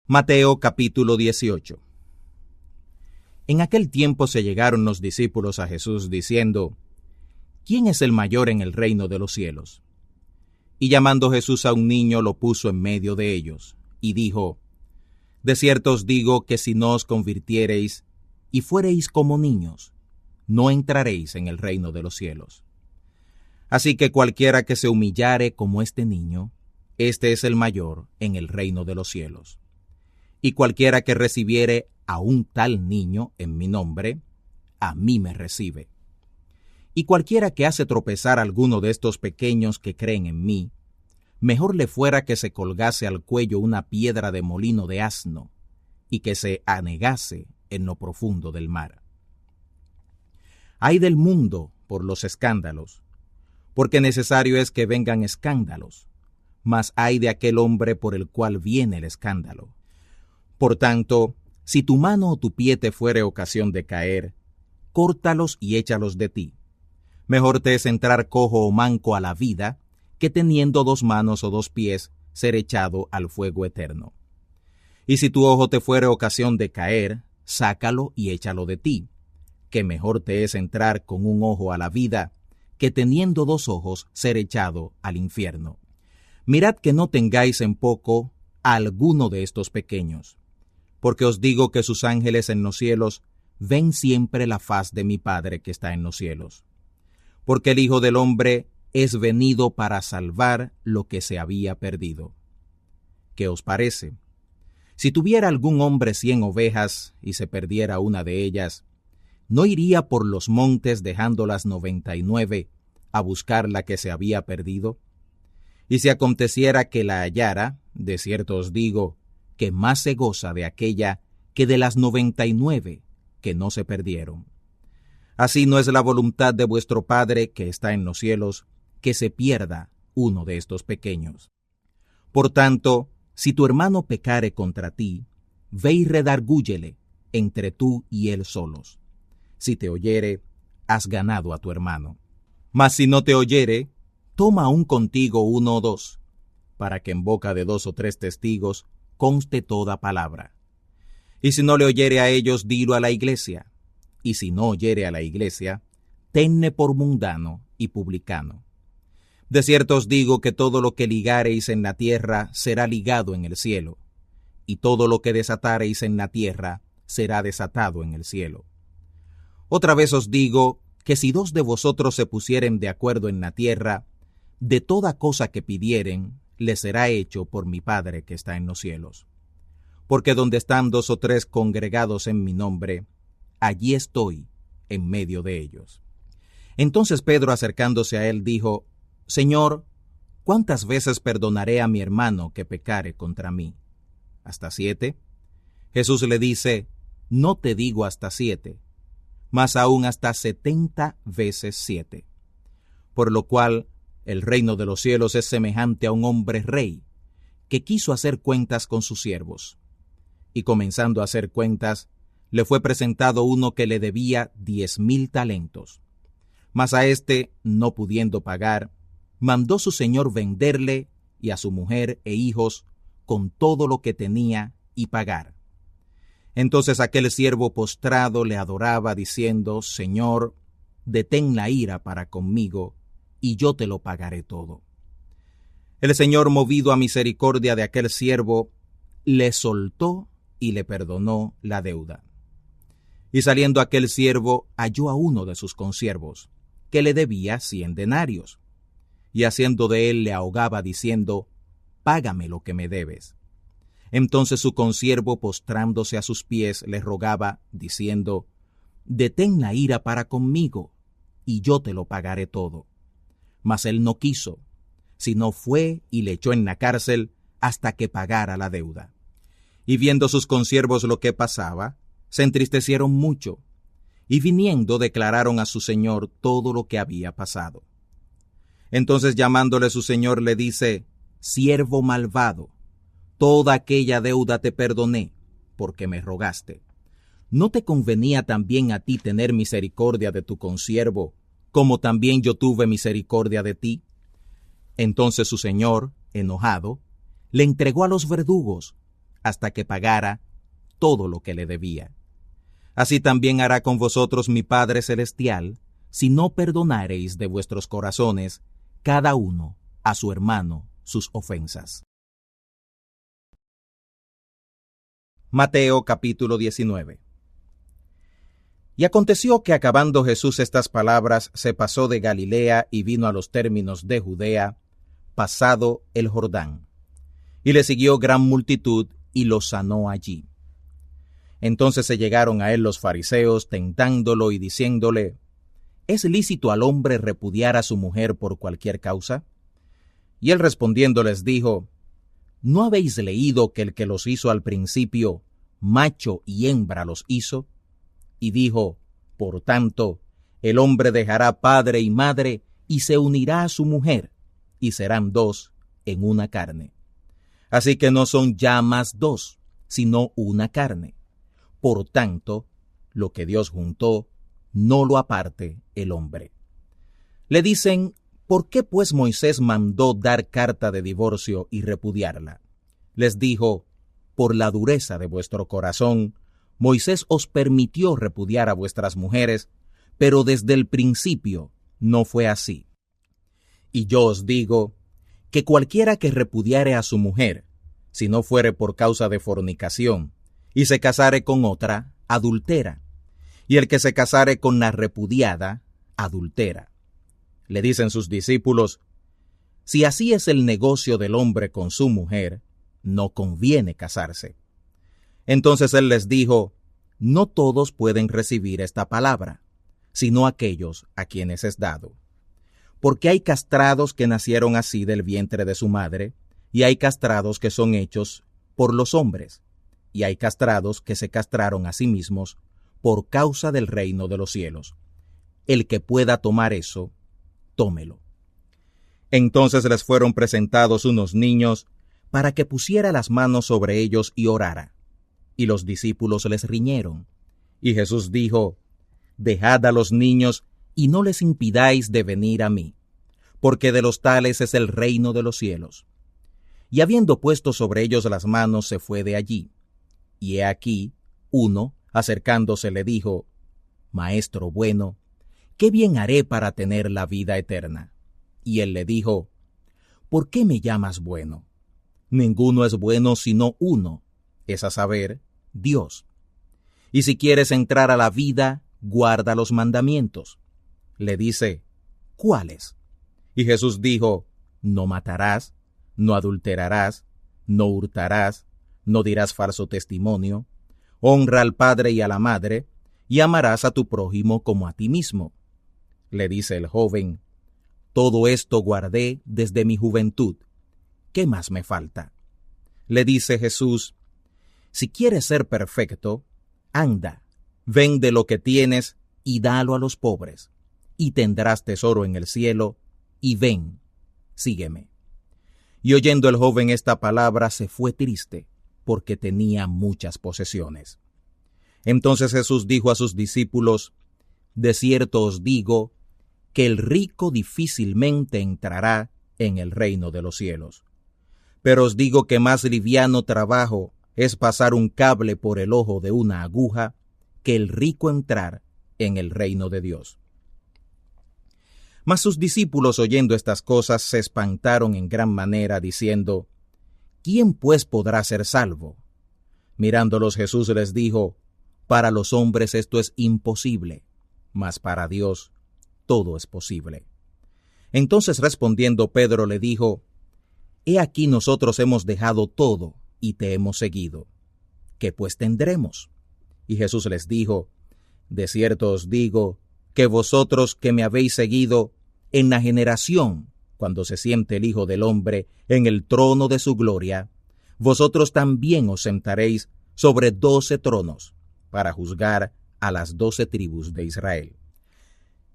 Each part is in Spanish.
Mateo capítulo 18. En aquel tiempo se llegaron los discípulos a Jesús diciendo: ¿Quién es el mayor en el reino de los cielos? Y llamando Jesús a un niño lo puso en medio de ellos, y dijo: De cierto os digo que si no os convirtiereis y fuereis como niños, no entraréis en el reino de los cielos. Así que cualquiera que se humillare como este niño, este es el mayor en el reino de los cielos. Y cualquiera que recibiere a un tal niño en mi nombre, a mí me recibe. Y cualquiera que hace tropezar a alguno de estos pequeños que creen en mí, mejor le fuera que se colgase al cuello una piedra de molino de asno, y que se anegase en lo profundo del mar. Ay del mundo por los escándalos, porque necesario es que vengan escándalos, mas ay de aquel hombre por el cual viene el escándalo. Por tanto, si tu mano o tu pie te fuere ocasión de caer, córtalos y échalos de ti. Mejor te es entrar cojo o manco a la vida, que teniendo 2 manos o 2 pies, ser echado al fuego eterno. Y si tu ojo te fuere ocasión de caer, sácalo y échalo de ti, que mejor te es entrar con un ojo a la vida, que teniendo 2 ojos, ser echado al infierno. Mirad que no tengáis en poco a alguno de estos pequeños, porque os digo que sus ángeles en los cielos ven siempre la faz de mi Padre que está en los cielos. Porque el Hijo del Hombre es venido para salvar lo que se había perdido. ¿Qué os parece? Si tuviera algún hombre 100 ovejas y se perdiera una de ellas, ¿no iría por los montes dejando las 99 a buscar la que se había perdido? Y si aconteciera que la hallara, de cierto os digo, que más se goza de aquella que de las 99 que no se perdieron. Así no es la voluntad de vuestro Padre que está en los cielos, que se pierda uno de estos pequeños. Por tanto, si tu hermano pecare contra ti, ve y redargúyele entre tú y él solos. Si te oyere, has ganado a tu hermano. Mas si no te oyere, toma aún contigo 1 o 2, para que en boca de 2 o 3 testigos conste toda palabra. Y si no le oyere a ellos, dilo a la iglesia. Y si no oyere a la iglesia, tenle por mundano y publicano. De cierto os digo que todo lo que ligareis en la tierra será ligado en el cielo, y todo lo que desatareis en la tierra será desatado en el cielo. Otra vez os digo que si 2 de vosotros se pusieren de acuerdo en la tierra, de toda cosa que pidieren, les será hecho por mi Padre que está en los cielos. Porque donde están 2 o 3 congregados en mi nombre, allí estoy en medio de ellos. Entonces Pedro, acercándose a él, dijo: Señor, ¿cuántas veces perdonaré a mi hermano que pecare contra mí? ¿Hasta 7? Jesús le dice: No te digo hasta 7, mas aún hasta 70 veces 7. Por lo cual, el reino de los cielos es semejante a un hombre rey, que quiso hacer cuentas con sus siervos. Y comenzando a hacer cuentas, le fue presentado uno que le debía 10,000 talentos. Mas a éste, no pudiendo pagar, mandó su señor venderle y a su mujer e hijos con todo lo que tenía y pagar. Entonces aquel siervo postrado le adoraba diciendo: Señor, detén la ira para conmigo, y yo te lo pagaré todo. El Señor, movido a misericordia de aquel siervo, le soltó y le perdonó la deuda. Y saliendo aquel siervo, halló a uno de sus consiervos, que le debía 100 denarios, y haciendo de él le ahogaba diciendo: Págame lo que me debes. Entonces su consiervo, postrándose a sus pies, le rogaba, diciendo: Detén la ira para conmigo, y yo te lo pagaré todo. Mas él no quiso, sino fue y le echó en la cárcel hasta que pagara la deuda. Y viendo sus consiervos lo que pasaba, se entristecieron mucho, y viniendo declararon a su señor todo lo que había pasado. Entonces llamándole su señor le dice: Siervo malvado, toda aquella deuda te perdoné, porque me rogaste. ¿No te convenía también a ti tener misericordia de tu consiervo, como también yo tuve misericordia de ti? Entonces su señor, enojado, le entregó a los verdugos, hasta que pagara todo lo que le debía. Así también hará con vosotros mi Padre Celestial, si no perdonareis de vuestros corazones cada uno a su hermano sus ofensas. Mateo capítulo 19. Y aconteció que acabando Jesús estas palabras, se pasó de Galilea y vino a los términos de Judea, pasado el Jordán. Y le siguió gran multitud y lo sanó allí. Entonces se llegaron a él los fariseos, tentándolo y diciéndole: ¿Es lícito al hombre repudiar a su mujer por cualquier causa? Y él respondiendo les dijo: ¿No habéis leído que el que los hizo al principio, macho y hembra los hizo? Y dijo: Por tanto, el hombre dejará padre y madre, y se unirá a su mujer, y serán dos en una carne. Así que no son ya más dos, sino una carne. Por tanto, lo que Dios juntó, no lo aparte el hombre. Le dicen: ¿Por qué pues Moisés mandó dar carta de divorcio y repudiarla? Les dijo: Por la dureza de vuestro corazón, Moisés os permitió repudiar a vuestras mujeres, pero desde el principio no fue así. Y yo os digo que cualquiera que repudiare a su mujer, si no fuere por causa de fornicación, y se casare con otra, adultera, y el que se casare con la repudiada, adultera. Le dicen sus discípulos: Si así es el negocio del hombre con su mujer, no conviene casarse. Entonces él les dijo: No todos pueden recibir esta palabra, sino aquellos a quienes es dado. Porque hay castrados que nacieron así del vientre de su madre, y hay castrados que son hechos por los hombres, y hay castrados que se castraron a sí mismos por causa del reino de los cielos. El que pueda tomar eso, tómelo. Entonces les fueron presentados unos niños para que pusiera las manos sobre ellos y orara. Y los discípulos les riñeron. Y Jesús dijo: Dejad a los niños y no les impidáis de venir a mí, porque de los tales es el reino de los cielos. Y habiendo puesto sobre ellos las manos, se fue de allí. Y he aquí, uno, acercándose, le dijo: Maestro bueno, ¿qué bien haré para tener la vida eterna? Y él le dijo: ¿Por qué me llamas bueno? Ninguno es bueno sino uno, es a saber, Dios. Y si quieres entrar a la vida, guarda los mandamientos. Le dice: ¿Cuáles? Y Jesús dijo: No matarás, no adulterarás, no hurtarás, no dirás falso testimonio, honra al padre y a la madre, y amarás a tu prójimo como a ti mismo. Le dice el joven: Todo esto guardé desde mi juventud. ¿Qué más me falta? Le dice Jesús: Si quieres ser perfecto, anda, vende lo que tienes y dalo a los pobres, y tendrás tesoro en el cielo, y ven, sígueme. Y oyendo el joven esta palabra, se fue triste, porque tenía muchas posesiones. Entonces Jesús dijo a sus discípulos: De cierto os digo, que el rico difícilmente entrará en el reino de los cielos. Pero os digo que más liviano trabajo es pasar un cable por el ojo de una aguja, que el rico entrar en el reino de Dios. Mas sus discípulos, oyendo estas cosas, se espantaron en gran manera, diciendo: ¿Quién pues podrá ser salvo? Mirándolos Jesús les dijo: Para los hombres esto es imposible, mas para Dios todo es posible. Entonces respondiendo Pedro le dijo: He aquí nosotros hemos dejado todo y te hemos seguido. ¿Qué pues tendremos? Y Jesús les dijo: De cierto os digo, que vosotros que me habéis seguido, en la generación, cuando se siente el Hijo del Hombre en el trono de su gloria, vosotros también os sentaréis sobre 12 tronos, para juzgar a las 12 tribus de Israel.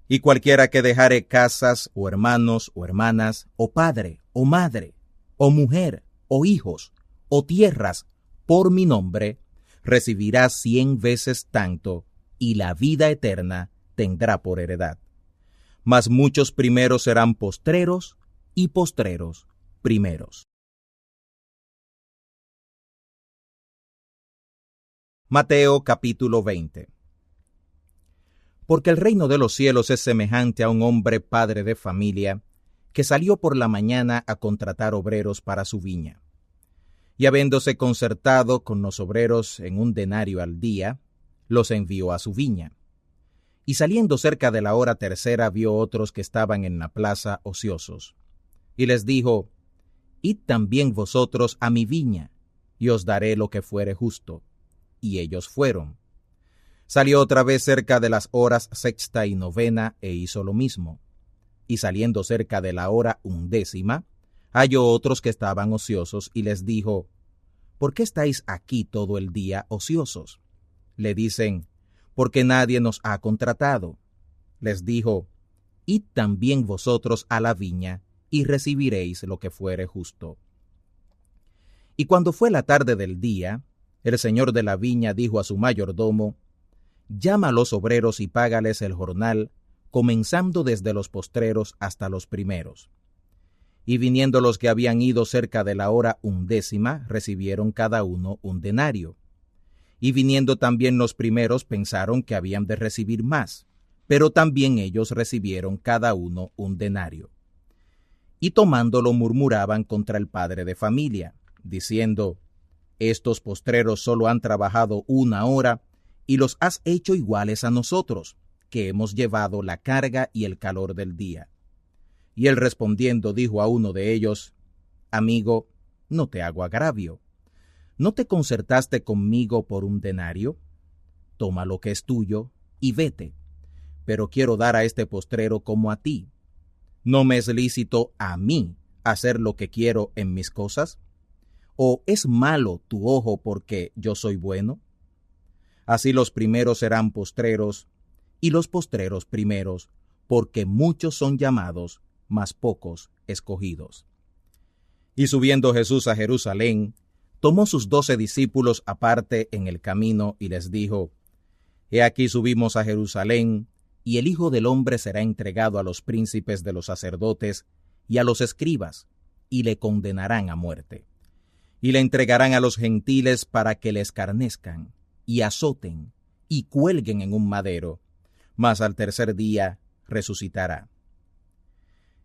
Y cualquiera que dejare casas, o hermanos, o hermanas, o padre, o madre, o mujer, o hijos, o tierras, por mi nombre, recibirá 100 veces tanto, y la vida eterna tendrá por heredad. Mas muchos primeros serán postreros, y postreros primeros. Mateo capítulo 20. Porque el reino de los cielos es semejante a un hombre padre de familia, que salió por la mañana a contratar obreros para su viña. Y habiéndose concertado con los obreros en 1 denario al día, los envió a su viña. Y saliendo cerca de la hora tercera vio otros que estaban en la plaza ociosos. Y les dijo: Id también vosotros a mi viña, y os daré lo que fuere justo. Y ellos fueron. Salió otra vez cerca de las horas 6ª y 9ª, e hizo lo mismo. Y saliendo cerca de la hora 11ª, halló otros que estaban ociosos, y les dijo: ¿Por qué estáis aquí todo el día ociosos? Le dicen: porque nadie nos ha contratado. Les dijo: Id también vosotros a la viña, y recibiréis lo que fuere justo. Y cuando fue la tarde del día, el señor de la viña dijo a su mayordomo: Llama a los obreros y págales el jornal, comenzando desde los postreros hasta los primeros. Y viniendo los que habían ido cerca de la hora 11ª, recibieron cada uno 1 denario. Y viniendo también los primeros, pensaron que habían de recibir más, pero también ellos recibieron cada uno 1 denario. Y tomándolo murmuraban contra el padre de familia, diciendo: Estos postreros solo han trabajado 1 hora, y los has hecho iguales a nosotros, que hemos llevado la carga y el calor del día. Y él respondiendo dijo a uno de ellos: Amigo, no te hago agravio. ¿No te concertaste conmigo por 1 denario? Toma lo que es tuyo y vete. Pero quiero dar a este postrero como a ti. ¿No me es lícito a mí hacer lo que quiero en mis cosas? ¿O es malo tu ojo porque yo soy bueno? Así los primeros serán postreros, y los postreros primeros, porque muchos son llamados, mas pocos escogidos. Y subiendo Jesús a Jerusalén, tomó sus 12 discípulos aparte en el camino, y les dijo: He aquí subimos a Jerusalén, y el Hijo del Hombre será entregado a los príncipes de los sacerdotes y a los escribas, y le condenarán a muerte. Y le entregarán a los gentiles para que le escarnezcan, y azoten, y cuelguen en un madero, mas al tercer día resucitará.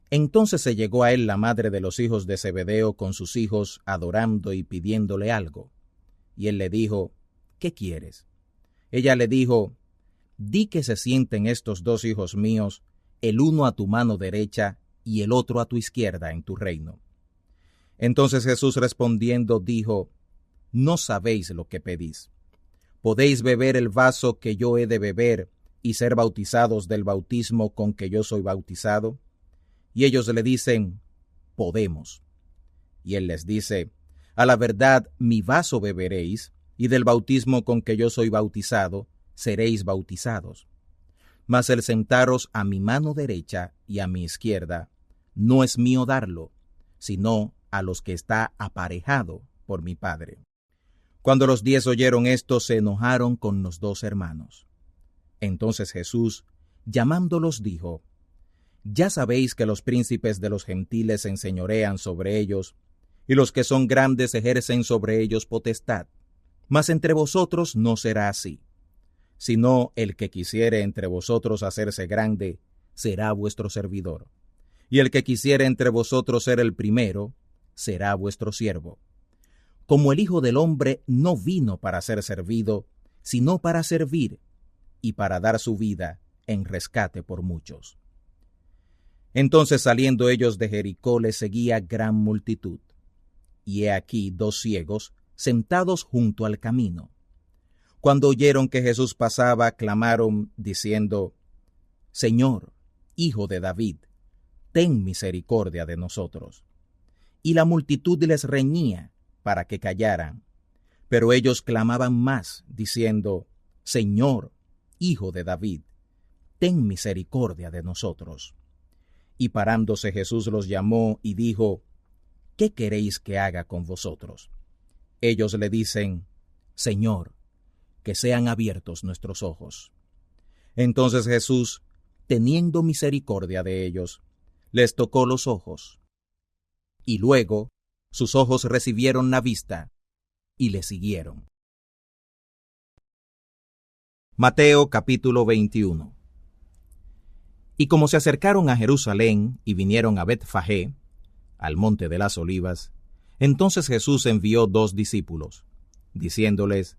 Entonces se llegó a él la madre de los hijos de Zebedeo con sus hijos, adorando y pidiéndole algo. Y él le dijo: ¿Qué quieres? Ella le dijo: Di que se sienten estos 2 hijos míos, el uno a tu mano derecha y el otro a tu izquierda en tu reino. Entonces Jesús respondiendo dijo: No sabéis lo que pedís. ¿Podéis beber el vaso que yo he de beber y ser bautizados del bautismo con que yo soy bautizado? Y ellos le dicen: Podemos. Y él les dice: A la verdad, mi vaso beberéis, y del bautismo con que yo soy bautizado, seréis bautizados. Mas el sentaros a mi mano derecha y a mi izquierda, no es mío darlo, sino a los que está aparejado por mi Padre. Cuando los 10 oyeron esto, se enojaron con los 2 hermanos. Entonces Jesús, llamándolos, dijo: Ya sabéis que los príncipes de los gentiles se enseñorean sobre ellos, y los que son grandes ejercen sobre ellos potestad. Mas entre vosotros no será así, sino el que quisiere entre vosotros hacerse grande, será vuestro servidor. Y el que quisiere entre vosotros ser el primero, será vuestro siervo. Como el Hijo del Hombre no vino para ser servido, sino para servir, y para dar su vida en rescate por muchos. Entonces saliendo ellos de Jericó les seguía gran multitud. Y he aquí 2 ciegos sentados junto al camino. Cuando oyeron que Jesús pasaba, clamaron diciendo: Señor, Hijo de David, ten misericordia de nosotros. Y la multitud les reñía para que callaran. Pero ellos clamaban más, diciendo: Señor, Hijo de David, ten misericordia de nosotros. Y parándose Jesús los llamó y dijo: ¿Qué queréis que haga con vosotros? Ellos le dicen: Señor, que sean abiertos nuestros ojos. Entonces Jesús, teniendo misericordia de ellos, les tocó los ojos. Y luego sus ojos recibieron la vista y le siguieron. Mateo capítulo 21. Y como se acercaron a Jerusalén y vinieron a Betfagé, al monte de las Olivas, entonces Jesús envió 2 discípulos, diciéndoles: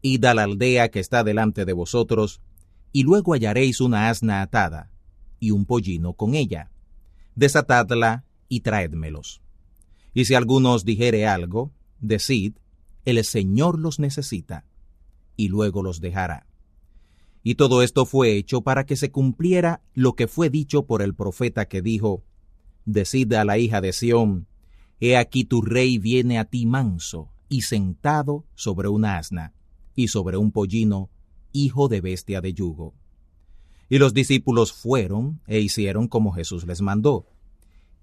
Id a la aldea que está delante de vosotros, y luego hallaréis una asna atada, y un pollino con ella. Desatadla y traédmelos. Y si alguno os dijere algo, decid: el Señor los necesita, y luego los dejará. Y todo esto fue hecho para que se cumpliera lo que fue dicho por el profeta que dijo: Decid a la hija de Sión: He aquí tu rey viene a ti manso, y sentado sobre una asna, y sobre un pollino, hijo de bestia de yugo. Y los discípulos fueron e hicieron como Jesús les mandó,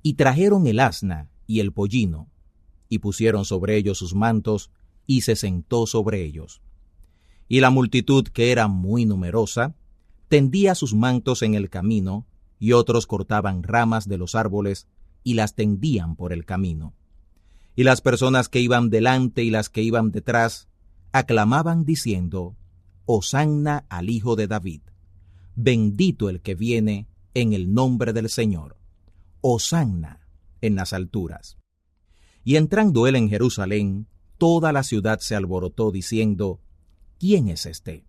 y trajeron el asna y el pollino, y pusieron sobre ellos sus mantos, y se sentó sobre ellos. Y la multitud, que era muy numerosa, tendía sus mantos en el camino, y otros cortaban ramas de los árboles, y las tendían por el camino. Y las personas que iban delante y las que iban detrás, aclamaban diciendo: Hosanna al Hijo de David. Bendito el que viene en el nombre del Señor. Hosanna en las alturas. Y entrando él en Jerusalén, toda la ciudad se alborotó diciendo: ¿Quién es este?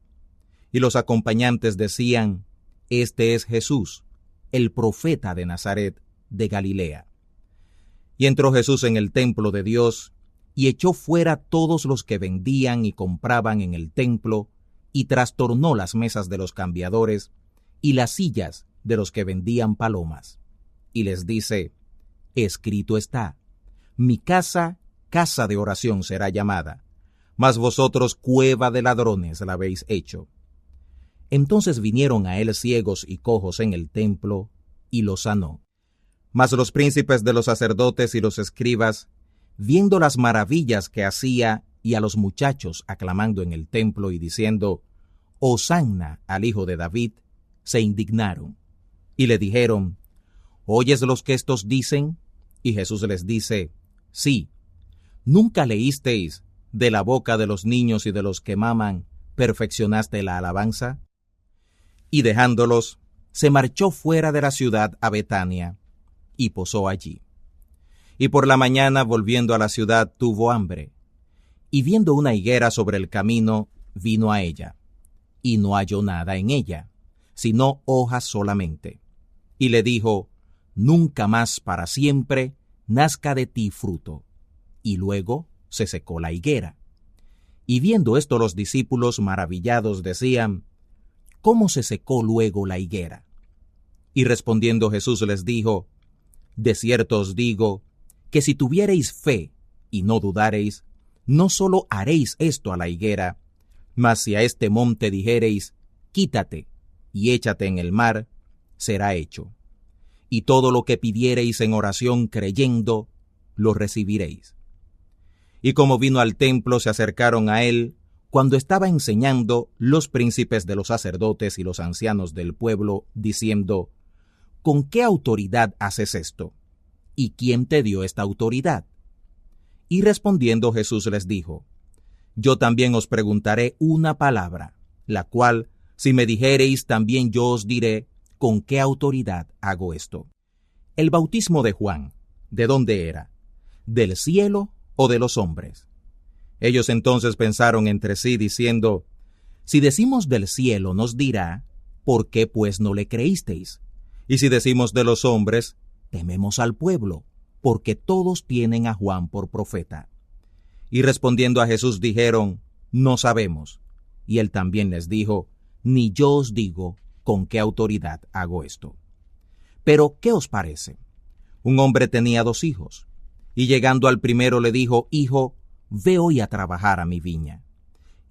Y los acompañantes decían: Este es Jesús, el profeta de Nazaret de Galilea. Y entró Jesús en el templo de Dios, y echó fuera todos los que vendían y compraban en el templo, y trastornó las mesas de los cambiadores, y las sillas de los que vendían palomas. Y les dice: Escrito está: Mi casa, casa de oración será llamada, mas vosotros cueva de ladrones la habéis hecho. Entonces vinieron a él ciegos y cojos en el templo, y los sanó. Mas los príncipes de los sacerdotes y los escribas, viendo las maravillas que hacía, y a los muchachos aclamando en el templo y diciendo: Hosanna al Hijo de David, se indignaron, y le dijeron: ¿Oyes los que estos dicen? Y Jesús les dice: Sí. ¿Nunca leísteis: de la boca de los niños y de los que maman, perfeccionaste la alabanza? Y dejándolos, se marchó fuera de la ciudad a Betania, y posó allí. Y por la mañana, volviendo a la ciudad, tuvo hambre, y viendo una higuera sobre el camino, vino a ella, y no halló nada en ella, sino hojas solamente. Y le dijo: Nunca más para siempre nazca de ti fruto. Y luego se secó la higuera. Y viendo esto los discípulos maravillados decían: ¿Cómo se secó luego la higuera? Y respondiendo Jesús les dijo: De cierto os digo, que si tuviereis fe y no dudareis, no sólo haréis esto a la higuera, mas si a este monte dijereis: Quítate y échate en el mar, será hecho. Y todo lo que pidiereis en oración creyendo, lo recibiréis. Y como vino al templo, se acercaron a él, cuando estaba enseñando, los príncipes de los sacerdotes y los ancianos del pueblo, diciendo: ¿Con qué autoridad haces esto? ¿Y quién te dio esta autoridad? Y respondiendo Jesús les dijo: Yo también os preguntaré una palabra, la cual, si me dijereis, también yo os diré con qué autoridad hago esto. El bautismo de Juan, ¿de dónde era? ¿Del cielo o de los hombres? Ellos entonces pensaron entre sí, diciendo: Si decimos del cielo, nos dirá: ¿por qué pues no le creísteis? Y si decimos de los hombres, tememos al pueblo, porque todos tienen a Juan por profeta. Y respondiendo a Jesús dijeron: No sabemos. Y él también les dijo: Ni yo os digo con qué autoridad hago esto. Pero, ¿qué os parece? Un hombre tenía 2 hijos, y llegando al primero le dijo: Hijo, ve hoy a trabajar a mi viña.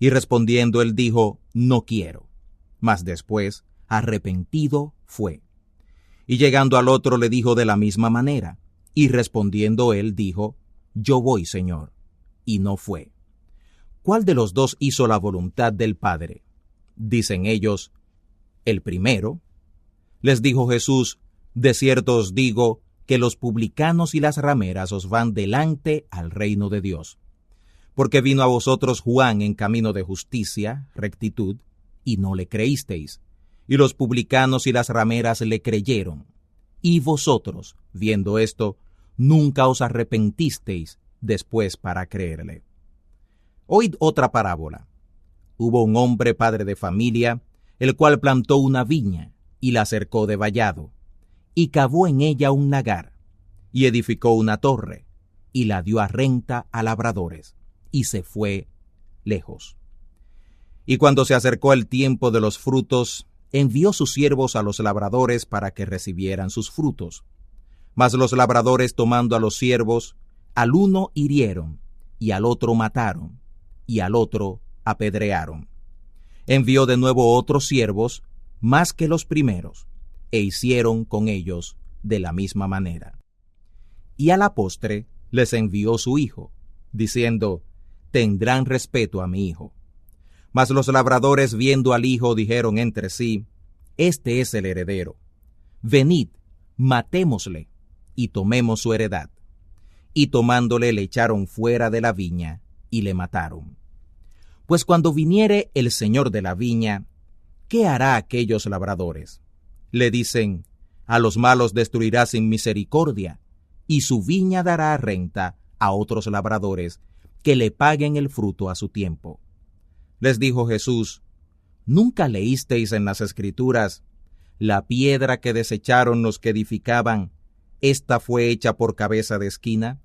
Y respondiendo él dijo: No quiero. Mas después, arrepentido, fue. Y llegando al otro le dijo de la misma manera, y respondiendo él dijo: Yo voy, Señor. Y no fue. ¿Cuál de los 2 hizo la voluntad del Padre? Dicen ellos: El primero. Les dijo Jesús: De cierto os digo que los publicanos y las rameras os van delante al reino de Dios. Porque vino a vosotros Juan en camino de justicia, rectitud, y no le creísteis, y los publicanos y las rameras le creyeron. Y vosotros, viendo esto, nunca os arrepentisteis después para creerle. Oíd otra parábola. Hubo un hombre padre de familia, el cual plantó una viña, y la cercó de vallado, y cavó en ella un lagar, y edificó una torre, y la dio a renta a labradores, y se fue lejos. Y cuando se acercó el tiempo de los frutos, envió sus siervos a los labradores para que recibieran sus frutos. Mas los labradores, tomando a los siervos, al uno hirieron, y al otro mataron, y al otro apedrearon. Envió de nuevo otros siervos, más que los primeros, e hicieron con ellos de la misma manera. Y a la postre les envió su hijo, diciendo: tendrán respeto a mi hijo. Mas los labradores, viendo al hijo, dijeron entre sí: este es el heredero. Venid, matémosle, y tomemos su heredad. Y tomándole le echaron fuera de la viña, y le mataron. Pues cuando viniere el señor de la viña, ¿qué hará aquellos labradores? Le dicen: a los malos destruirá sin misericordia, y su viña dará renta a otros labradores, que le paguen el fruto a su tiempo. Les dijo Jesús: ¿nunca leísteis en las Escrituras: la piedra que desecharon los que edificaban, esta fue hecha por cabeza de esquina?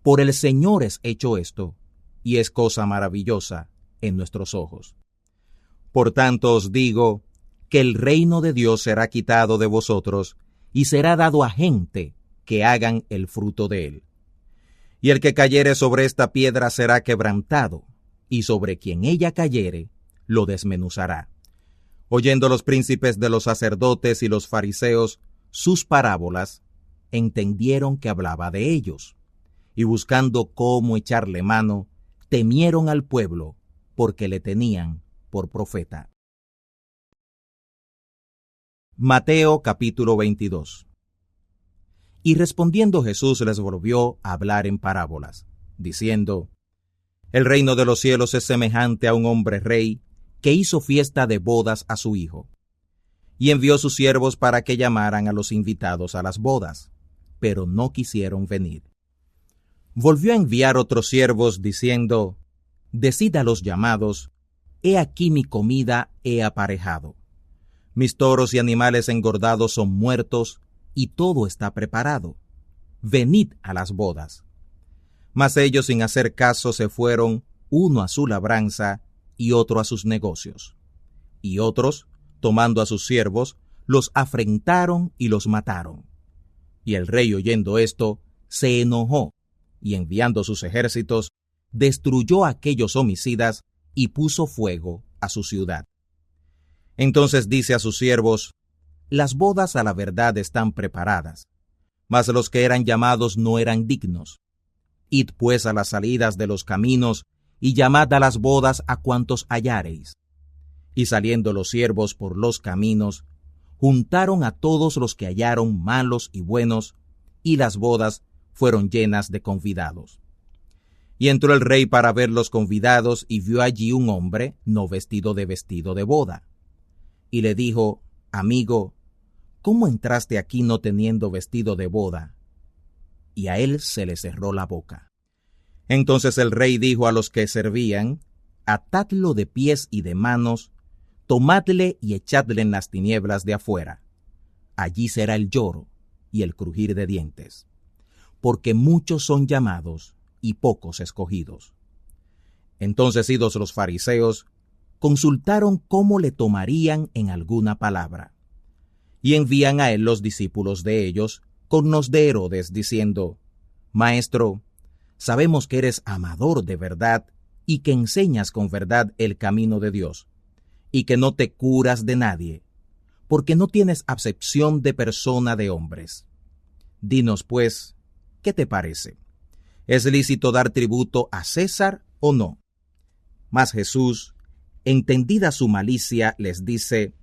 Por el Señor es hecho esto, y es cosa maravillosa en nuestros ojos. Por tanto os digo que el reino de Dios será quitado de vosotros, y será dado a gente que hagan el fruto de él. Y el que cayere sobre esta piedra será quebrantado, y sobre quien ella cayere, lo desmenuzará. Oyendo los príncipes de los sacerdotes y los fariseos sus parábolas, entendieron que hablaba de ellos, y buscando cómo echarle mano, temieron al pueblo, porque le tenían por profeta. Mateo capítulo 22. Y respondiendo Jesús les volvió a hablar en parábolas, diciendo: el reino de los cielos es semejante a un hombre rey que hizo fiesta de bodas a su hijo, y envió sus siervos para que llamaran a los invitados a las bodas, pero no quisieron venir. Volvió a enviar otros siervos, diciendo: decid a los llamados: he aquí mi comida he aparejado. Mis toros y animales engordados son muertos, y todo está preparado. Venid a las bodas. Mas ellos, sin hacer caso, se fueron, uno a su labranza y otro a sus negocios. Y otros, tomando a sus siervos, los afrentaron y los mataron. Y el rey, oyendo esto, se enojó, y enviando sus ejércitos, destruyó a aquellos homicidas y puso fuego a su ciudad. Entonces dice a sus siervos: las bodas a la verdad están preparadas, mas los que eran llamados no eran dignos. Id pues a las salidas de los caminos, y llamad a las bodas a cuantos hallareis. Y saliendo los siervos por los caminos, juntaron a todos los que hallaron, malos y buenos, y las bodas fueron llenas de convidados. Y entró el rey para ver los convidados, y vio allí un hombre no vestido de boda. Y le dijo: amigo, ¿cómo entraste aquí no teniendo vestido de boda? Y a él se le cerró la boca. Entonces el rey dijo a los que servían: atadlo de pies y de manos, tomadle y echadle en las tinieblas de afuera. Allí será el lloro y el crujir de dientes, porque muchos son llamados y pocos escogidos. Entonces, idos los fariseos, consultaron cómo le tomarían en alguna palabra, y envían a él los discípulos de ellos con los de Herodes, diciendo: Maestro, sabemos que eres amador de verdad y que enseñas con verdad el camino de Dios, y que no te curas de nadie, porque no tienes acepción de persona de hombres. Dinos, pues, ¿qué te parece? ¿Es lícito dar tributo a César o no? Mas Jesús, entendida su malicia, les dice: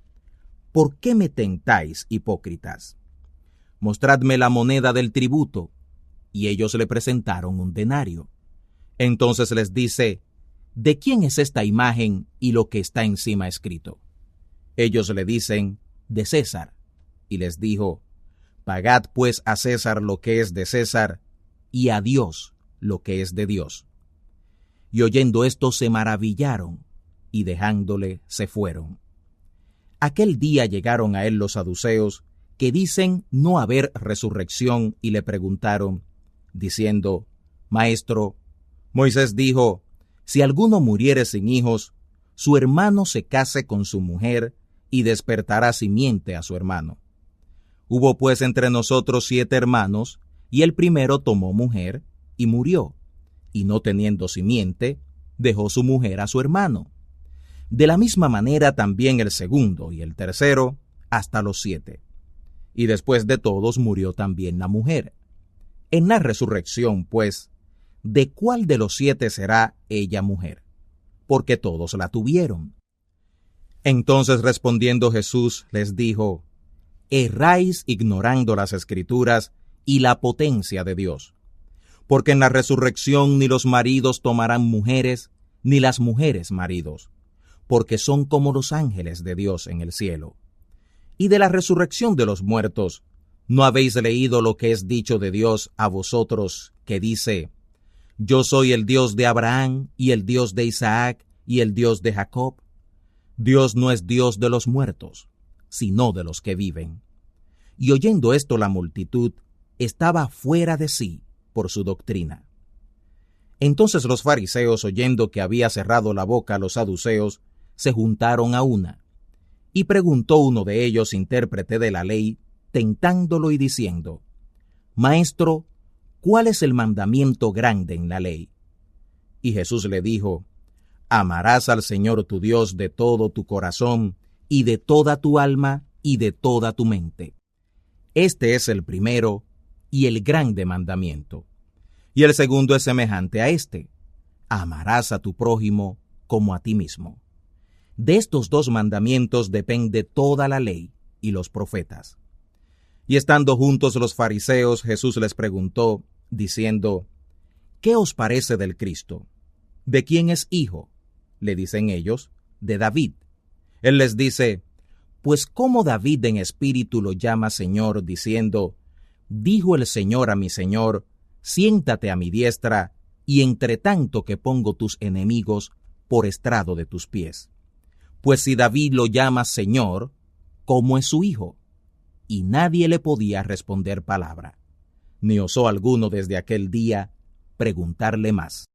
¿por qué me tentáis, hipócritas? Mostradme la moneda del tributo. Y ellos le presentaron un denario. Entonces les dice: ¿de quién es esta imagen y lo que está encima escrito? Ellos le dicen, de César. Y les dijo, pagad pues a César lo que es de César, y a Dios lo que es de Dios. Y oyendo esto se maravillaron, y dejándole se fueron. Aquel día llegaron a él los saduceos, que dicen no haber resurrección, y le preguntaron, diciendo, Maestro, Moisés dijo, si alguno muriere sin hijos, su hermano se case con su mujer, y despertará simiente a su hermano. Hubo pues entre nosotros 7 hermanos, y el primero tomó mujer, y murió, y no teniendo simiente, dejó su mujer a su hermano. De la misma manera también el segundo y el tercero, hasta los 7. Y después de todos murió también la mujer. En la resurrección, pues, ¿de cuál de los 7 será ella mujer? Porque todos la tuvieron. Entonces respondiendo Jesús les dijo, erráis ignorando las Escrituras y la potencia de Dios. Porque en la resurrección ni los maridos tomarán mujeres, ni las mujeres maridos, porque son como los ángeles de Dios en el cielo. Y de la resurrección de los muertos, ¿no habéis leído lo que es dicho de Dios a vosotros, que dice, yo soy el Dios de Abraham, y el Dios de Isaac, y el Dios de Jacob? Dios no es Dios de los muertos, sino de los que viven. Y oyendo esto la multitud estaba fuera de sí por su doctrina. Entonces los fariseos, oyendo que había cerrado la boca a los saduceos, se juntaron a una. Y preguntó uno de ellos, intérprete de la ley, tentándolo y diciendo, Maestro, ¿cuál es el mandamiento grande en la ley? Y Jesús le dijo, amarás al Señor tu Dios de todo tu corazón, y de toda tu alma, y de toda tu mente. Este es el primero y el grande mandamiento. Y el segundo es semejante a este, amarás a tu prójimo como a ti mismo. De estos 2 mandamientos depende toda la ley y los profetas. Y estando juntos los fariseos, Jesús les preguntó, diciendo, ¿qué os parece del Cristo? ¿De quién es hijo? Le dicen ellos, de David. Él les dice, pues cómo David en espíritu lo llama Señor, diciendo, dijo el Señor a mi Señor, siéntate a mi diestra, y entre tanto que pongo tus enemigos por estrado de tus pies. Pues si David lo llama Señor, ¿cómo es su hijo? Y nadie le podía responder palabra, ni osó alguno desde aquel día preguntarle más.